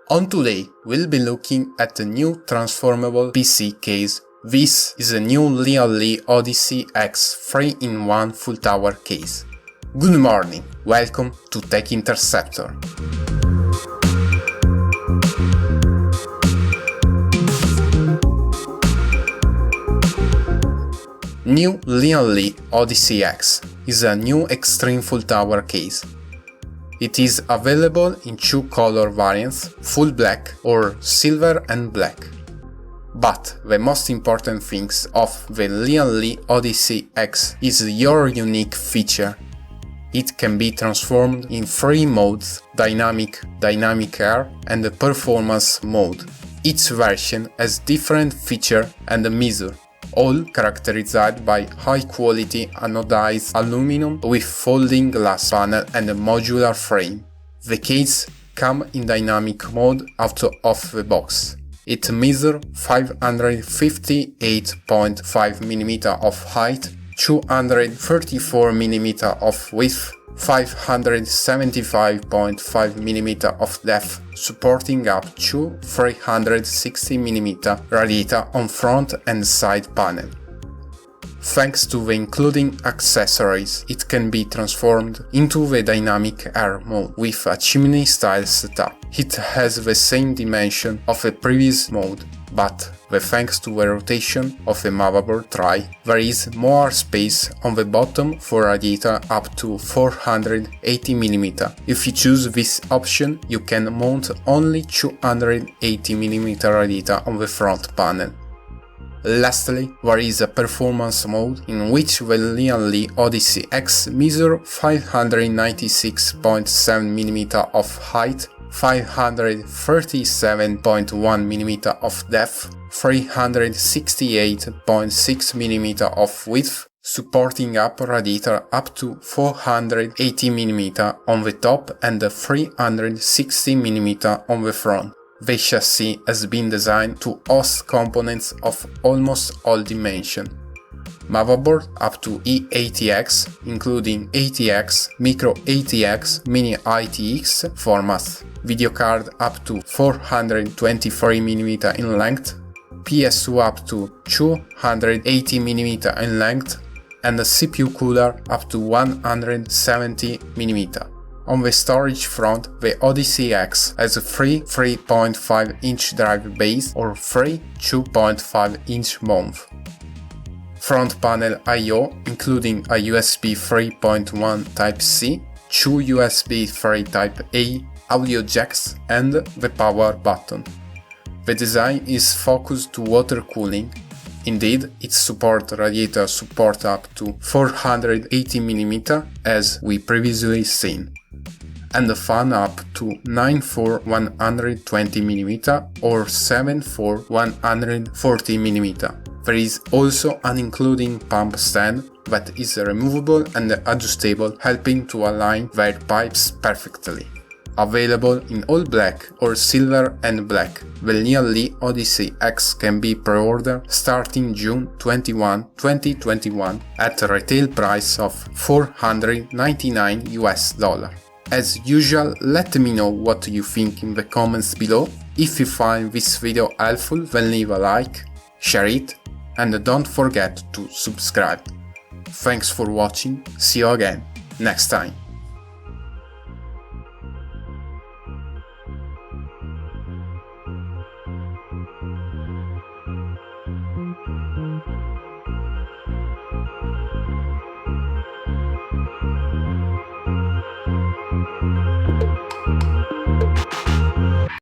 On today, we'll be looking at the new transformable PC case. This is a new Lian Li Odyssey X 3-in-1 full tower case. Good morning, welcome to Tech Interceptor. New Lian Li Odyssey X is a new extreme full tower case. It is available in two color variants, full black or silver and black. But the most important things of the Lian Li Odyssey X is your unique feature. It can be transformed in three modes: dynamic, dynamic air and the performance mode. Each version has different feature and measure, all characterized by high-quality anodized aluminium with folding glass panel and a modular frame. The case comes in dynamic mode out of the box. It measures 558.5 mm of height, 234 mm of width, 575.5 mm of depth, supporting up to 360 mm radiator on front and side panel. Thanks to the including accessories, it can be transformed into the dynamic air mode with a chimney style setup. It has the same dimension of the previous mode, but thanks to the rotation of the motherboard tray, there is more space on the bottom for radiator up to 480 mm. If you choose this option, you can mount only 280 mm radiator on the front panel. Lastly, there is a performance mode in which the Lian Li Odyssey X measures 596.7 mm of height, 537.1 mm of depth, 368.6 mm of width, supporting up radiator up to 480 mm on the top and 360 mm on the front. The chassis has been designed to host components of almost all dimensions. Motherboard up to E80X, including ATX, Micro ATX, Mini ITX formats. Video card up to 423 mm in length, PSU up to 280 mm in length, and a CPU cooler up to 170 mm. On the storage front, the Odyssey X has a 3.5-inch drive base or 2.5-inch mount. Front panel I/O, including a USB 3.1 Type-C, two USB 3 Type-A audio jacks and the power button. The design is focused to water cooling. Indeed, it supports radiator support up to 480 mm as we previously seen, and the fan up to 9 for 120 mm or 7 for 140 mm. There is also an including pump stand that is removable and adjustable, helping to align their pipes perfectly. Available in all black or silver and black, the Lian Li Odyssey X can be pre-ordered starting June 21, 2021 at a retail price of $499. As usual, let me know what you think in the comments below. If you find this video helpful, then leave a like, share it, and don't forget to subscribe. Thanks for watching, see you again next time.